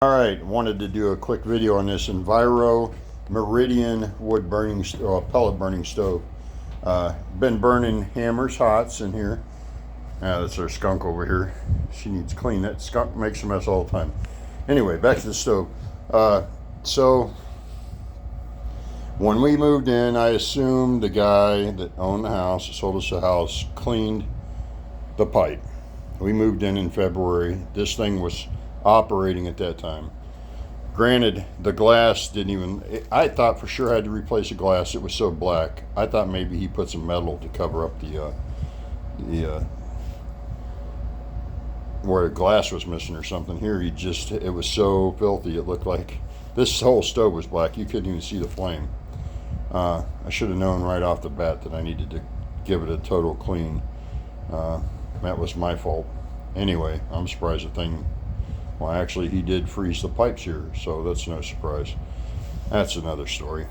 Alright, wanted to do a quick video on this Enviro Meridian wood burning, pellet burning stove. Been burning hammers, hots in here. That's our skunk over here. She needs clean. That skunk makes a mess all the time. Anyway, back to the stove. So when we moved in, I assumed the guy that owned the house, that sold us the house, cleaned the pipe. We moved in February. This thing was operating at that time. Granted, the glass didn't even, I thought for sure I had to replace the glass. It was so black. I thought maybe he put some metal to cover up the where the glass was missing or something. Here he just, it was so filthy. It looked like this whole stove was black. You couldn't even see the flame. I should have known right off the bat that I needed to give it a total clean. That was my fault. Anyway, I'm surprised the thing, well, actually, he did freeze the pipes here, so that's no surprise. That's another story.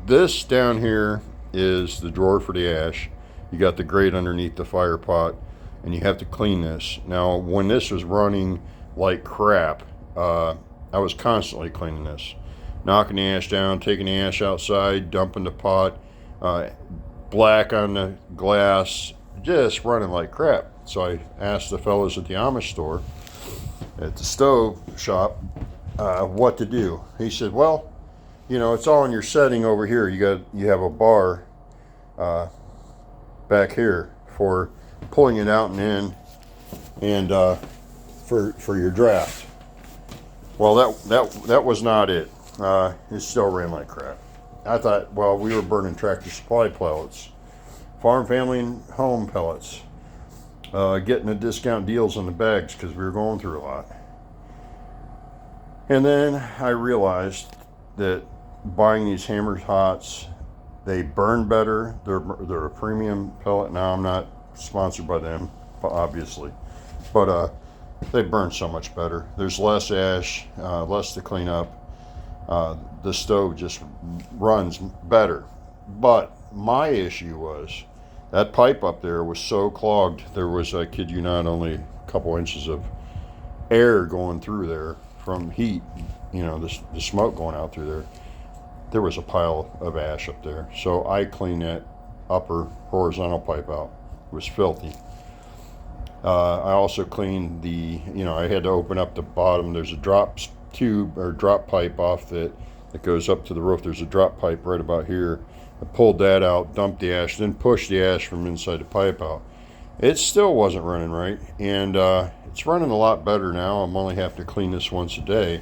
This down here is the drawer for the ash. You got the grate underneath the fire pot, and you have to clean this. Now, when this was running like crap, I was constantly cleaning this. Knocking the ash down, taking the ash outside, dumping the pot, black on the glass, just running like crap. So I asked the fellows at the Amish store, at the stove shop, what to do. He said, well, you know, it's all in your setting over here. You have a bar back here for pulling it out and in, and for your draft. Well, that was not it. It still ran like crap. I thought, well, we were burning Tractor Supply pellets, Farm Family and Home pellets, getting the discount deals on the bags because we were going through a lot. And then I realized that buying these hammers hots, they burn better. They're a premium pellet. Now, I'm not sponsored by them, obviously, but they burn so much better. There's less ash, less to clean up. The stove just runs better. But my issue was that pipe up there was so clogged. There was, I kid you not, only a couple inches of air going through there from heat, you know, the smoke going out through there. There was a pile of ash up there. So I cleaned that upper horizontal pipe out. It was filthy. I also cleaned I had to open up the bottom. There's a drop tube or drop pipe off that goes up to the roof. There's a drop pipe right about here. I pulled that out, dumped the ash, then pushed the ash from inside the pipe out. It still wasn't running right, and it's running a lot better now. I'm only having to clean this once a day.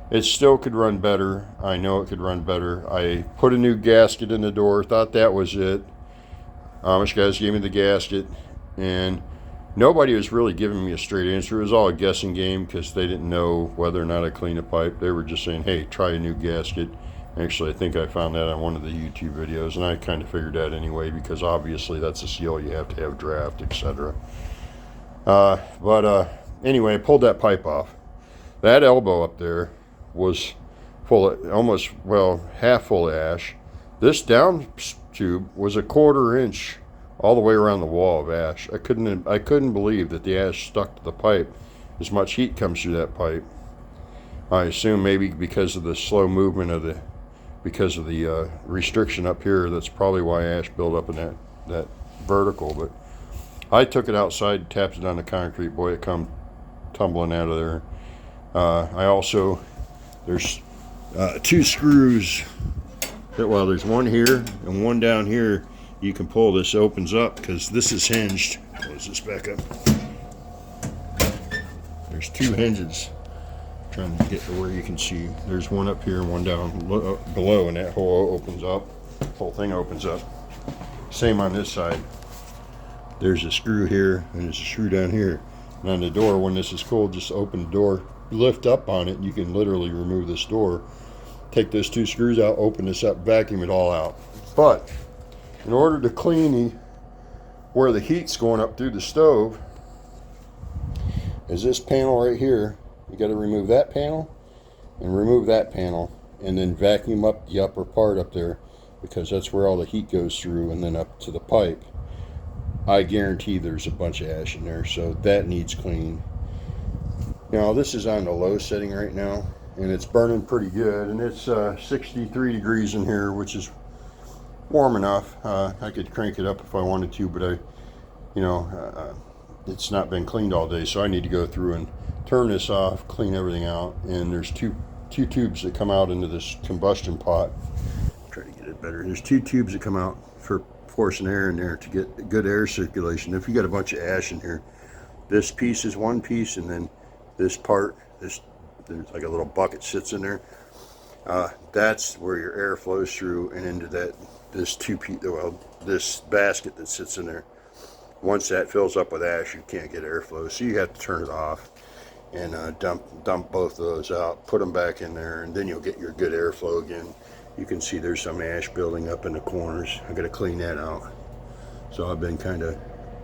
It still could run better. I know it could run better. I put a new gasket in the door, thought that was it. Amish guys gave me the gasket, and nobody was really giving me a straight answer. It was all a guessing game because they didn't know whether or not I cleaned a pipe. They were just saying, hey, try a new gasket. Actually, I think I found that on one of the YouTube videos, and I kind of figured that anyway because obviously that's a seal. You have to have draft, etc. Anyway, I pulled that pipe off. That elbow up there was full of, half full of ash. This down tube was a 1/4 inch all the way around the wall of ash. I couldn't believe that the ash stuck to the pipe. As much heat comes through that pipe. I assume maybe because of the slow movement because of the restriction up here, that's probably why ash built up in that vertical. But I took it outside, tapped it on the concrete. Boy, it come tumbling out of there. I also, there's 2 screws. There's one here and one down here. You can pull this, opens up because this is hinged. Close this back up. There's 2 hinges. Trying to get to where you can see. There's one up here and one down below, and that whole opens up. Whole thing opens up. Same on this side. There's a screw here and there's a screw down here. And on the door, when this is cold, just open the door, lift up on it, and you can literally remove this door. Take those 2 screws out, open this up, vacuum it all out. But in order to clean where the heat's going up through the stove, is this panel right here. You got to remove that panel and remove that panel, and then vacuum up the upper part up there because that's where all the heat goes through and then up to the pipe. I guarantee there's a bunch of ash in there, so that needs cleaning. Now this is on the low setting right now, and it's burning pretty good, and it's 63 degrees in here, which is warm enough. I could crank it up if I wanted to, but it's not been cleaned all day, so I need to go through and turn this off, clean everything out. And there's two tubes that come out into this combustion pot. Try to get it better. There's 2 tubes that come out for forcing air in there to get good air circulation. If you got a bunch of ash in here, this piece is one piece, and then this part, there's like a little bucket sits in there. That's where your air flows through and into this basket that sits in there. Once that fills up with ash, you can't get airflow, so you have to turn it off and dump both of those out, put them back in there, and then you'll get your good airflow again. You can see there's some ash building up in the corners. I got to clean that out. So I've been kind of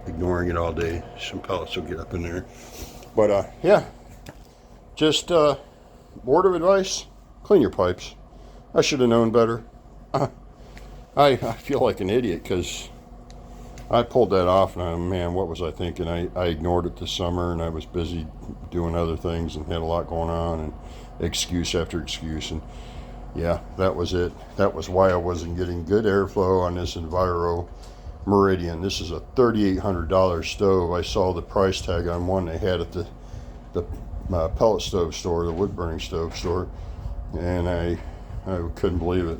ignoring it all day. Some pellets will get up in there. But yeah, just word of advice: clean your pipes. I should have known better. I feel like an idiot because I pulled that off, and man, what was I thinking? I ignored it this summer, and I was busy doing other things and had a lot going on, and excuse after excuse. And yeah, that was it. That was why I wasn't getting good airflow on this Enviro Meridian. This is a $3,800 stove. I saw the price tag on one they had at the pellet stove store, the wood burning stove store, and I couldn't believe it.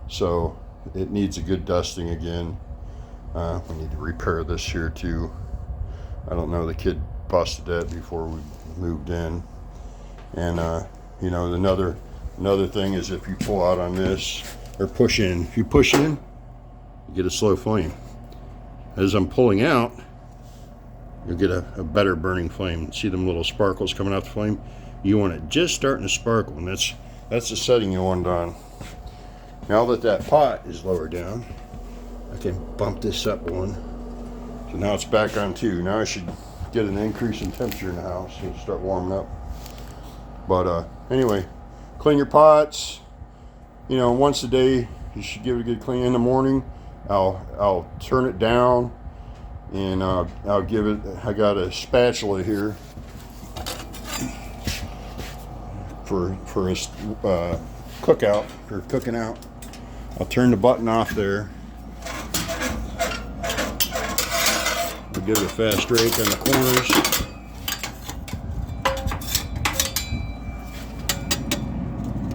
So it needs a good dusting again. We need to repair this here too. I don't know, the kid busted that before we moved in. And another thing is, if you pull out on this or push in, if you push in, you get a slow flame. As I'm pulling out, you'll get a better burning flame. See them little sparkles coming out the flame? You want it just starting to sparkle, and that's the setting you want it on. Now that pot is lower down, I can bump this up one. So now it's back on 2. Now I should get an increase in temperature in the house and start warming up. But anyway, clean your pots. Once a day you should give it a good clean. In the morning, I'll turn it down, and I'll give it. I got a spatula here for a cookout, for cooking out. I'll turn the button off there. I'll give it a fast rake on the corners.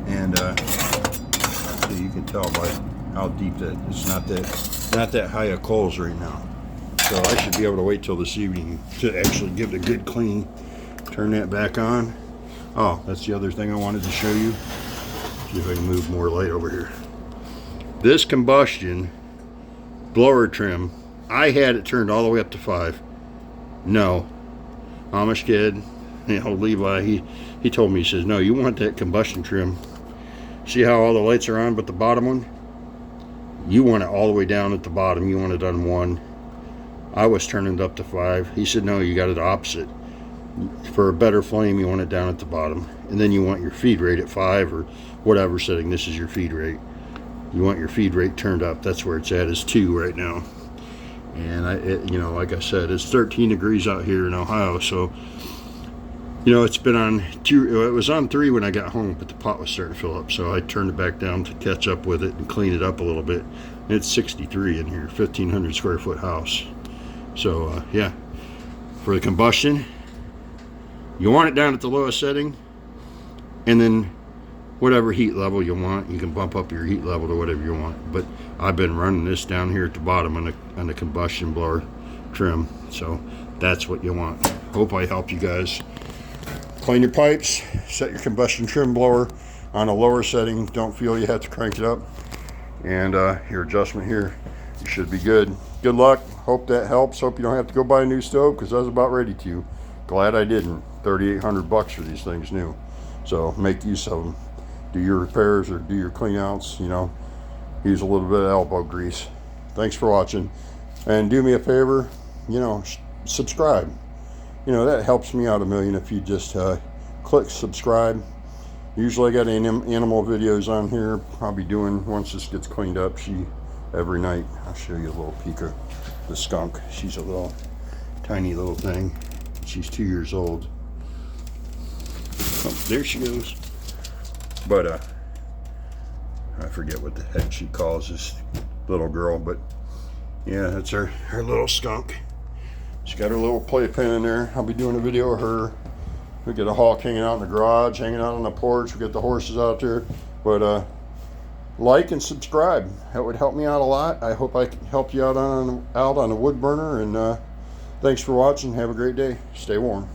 And so you can tell by how deep that it's not that high of coals right now. So I should be able to wait till this evening to actually give it a good clean. Turn that back on. Oh, that's the other thing I wanted to show you. See if I can move more light over here. This combustion blower trim, I had it turned all the way up to 5. No, Amish kid, Levi, he told me, he says, no, you want that combustion trim. See how all the lights are on but the bottom one? You want it all the way down at the bottom. You want it on 1. I was turning it up to 5. He said, no, you got it opposite. For a better flame, you want it down at the bottom. And then you want your feed rate at 5 or whatever setting. This is your feed rate. You want your feed rate turned up. That's where it's at, is 2 right now. And like I said, it's 13 degrees out here in Ohio, so it's been on 2. It was on 3 when I got home, but the pot was starting to fill up, so I turned it back down to catch up with it and clean it up a little bit. And it's 63 in here, 1,500 square foot house. So yeah, for the combustion, you want it down at the lowest setting, and then whatever heat level you want, you can bump up your heat level to whatever you want. But I've been running this down here at the bottom on the combustion blower trim, so that's what you want. Hope I helped you guys. Clean your pipes, set your combustion trim blower on a lower setting. Don't feel you have to crank it up, and your adjustment here, you should be good. Good luck. Hope that helps. Hope you don't have to go buy a new stove, because I was about ready to. Glad I didn't. $3,800 for these things new. So make use of them. Do your repairs or do your clean outs, use a little bit of elbow grease. Thanks for watching, and do me a favor, subscribe. That helps me out a million if you just click subscribe. Usually I got animal videos on here. I'll be doing, once this gets cleaned up, every night. I'll show you a little peek of the skunk. She's a little tiny little thing. She's 2 years old. Oh, there she goes. But I forget what the heck she calls this little girl, but yeah, that's her little skunk. She's got her little playpen in there. I'll be doing a video of her. We get a hawk hanging out in the garage, hanging out on the porch. We get the horses out there. But like and subscribe. That would help me out a lot. I hope I can help you out on a wood burner. And thanks for watching. Have a great day. Stay warm.